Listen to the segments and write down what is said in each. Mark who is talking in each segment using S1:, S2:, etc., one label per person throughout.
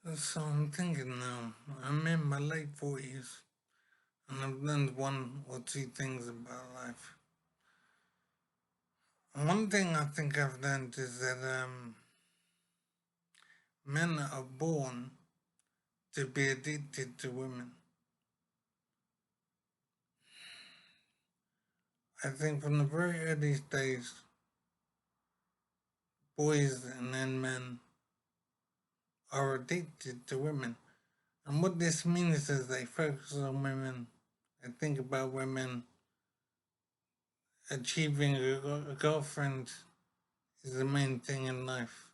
S1: So I'm thinking now, I'm in my late 40s and I've learned one or two things about life. One thing I think I've learned is that men are born to be addicted to women. I think from the very earliest days, boys and then men are addicted to women. And what this means is they focus on women, they think about women, achieving a girlfriend is the main thing in life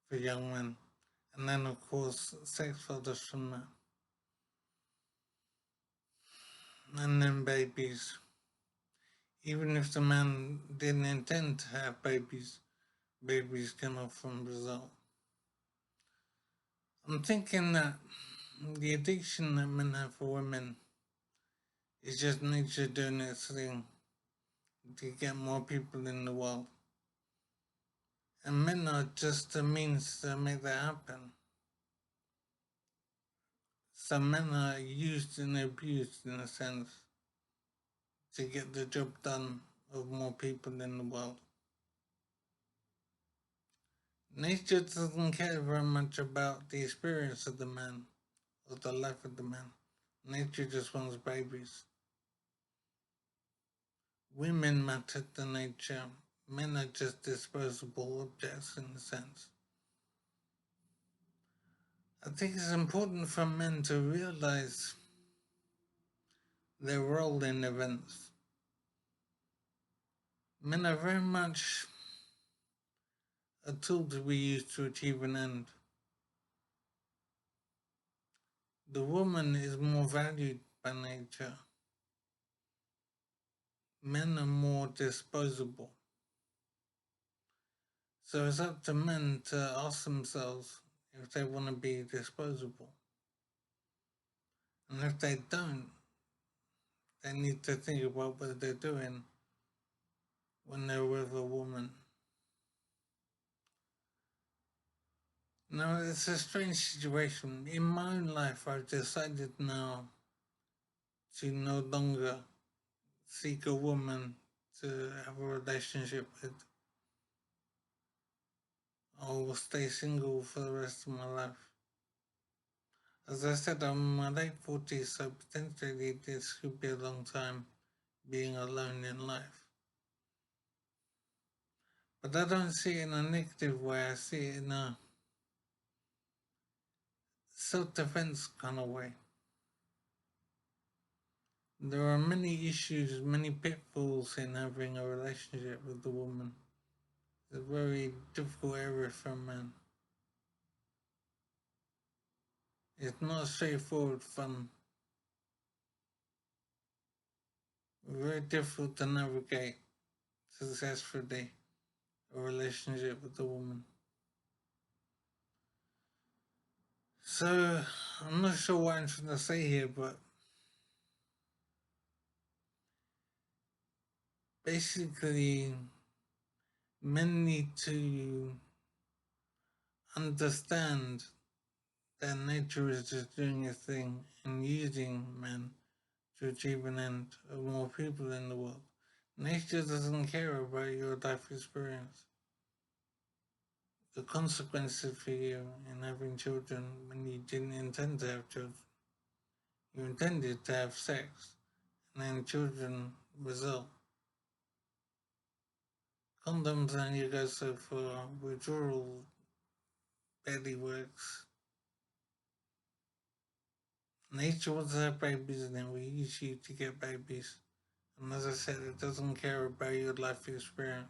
S1: for young men. And then, of course, sex follows from that. And then babies. Even if the man didn't intend to have babies, babies can often result. I'm thinking that the addiction that men have for women is just nature doing its thing to get more people in the world. And men are just a means to make that happen. So men are used and abused in a sense to get the job done of more people in the world. Nature doesn't care very much about the experience of the man or the life of the man. Nature just wants babies. Women matter to nature. Men are just disposable objects in a sense. I think it's important for men to realize their role in events. Men are very much a tool to be used to achieve an end. The woman is more valued by nature. Men are more disposable. So it's up to men to ask themselves if they want to be disposable. And if they don't, they need to think about what they're doing when they're with a woman. Now, it's a strange situation. In my own life, I've decided now to no longer seek a woman to have a relationship with. I will stay single for the rest of my life. As I said, I'm in my late 40s, so potentially this could be a long time being alone in life. But I don't see it in a negative way, I see it in a self defense kind of way. There are many issues, many pitfalls in having a relationship with a woman. It's a very difficult area for a man. It's not straightforward fun. Very difficult to navigate successfully a relationship with a woman. So I'm not sure what I'm trying to say here, but basically men need to understand that nature is just doing its thing and using men to achieve an end of more people in the world. Nature doesn't care about your life experience. The consequences for you in having children when you didn't intend to have children. You intended to have sex, and then children result. Condoms and you go so for withdrawal barely works. Nature wants to have babies and then we use you to get babies. And as I said, it doesn't care about your life experience.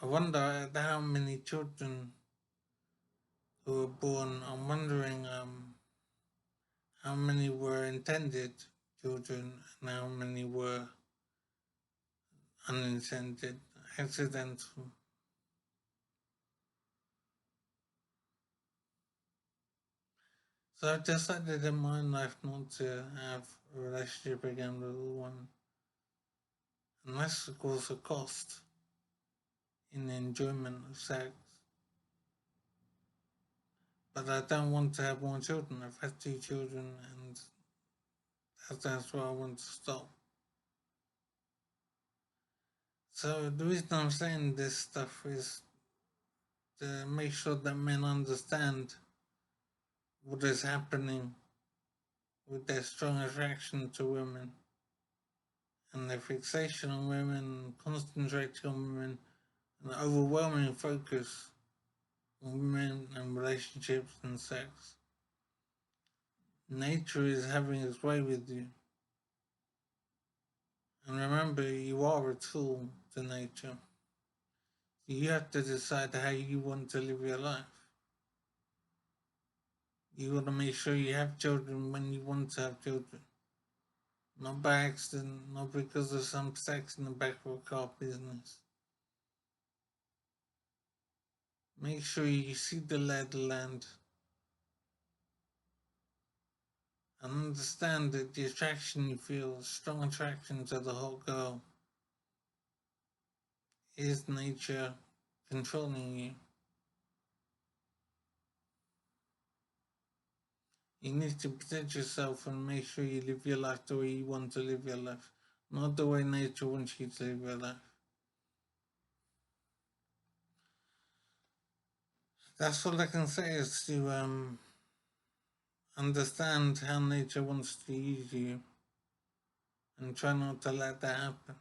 S1: I wonder at how many children who were born. I'm wondering how many were intended children and how many were unintended, accidental. So I've decided in my life not to have a relationship again with a woman. And that's of course a cost in the enjoyment of sex. but I don't want to have more children. I've had 2 children, and that's where I want to stop. So the reason I'm saying this stuff is to make sure that men understand what is happening with their strong attraction to women and their fixation on women, concentrating on women, and overwhelming focus on women and relationships and sex. Nature is having its way with you. And remember, you are a tool to nature. You have to decide how you want to live your life. You want to make sure you have children when you want to have children. Not by accident, not because of some sex in the back of a car business. Make sure you see the lay of the land and understand that the attraction you feel, strong attraction to the hot girl, is nature controlling you. You need to protect yourself and make sure you live your life the way you want to live your life, not the way nature wants you to live your life. That's all I can say is to understand how nature wants to use you and try not to let that happen.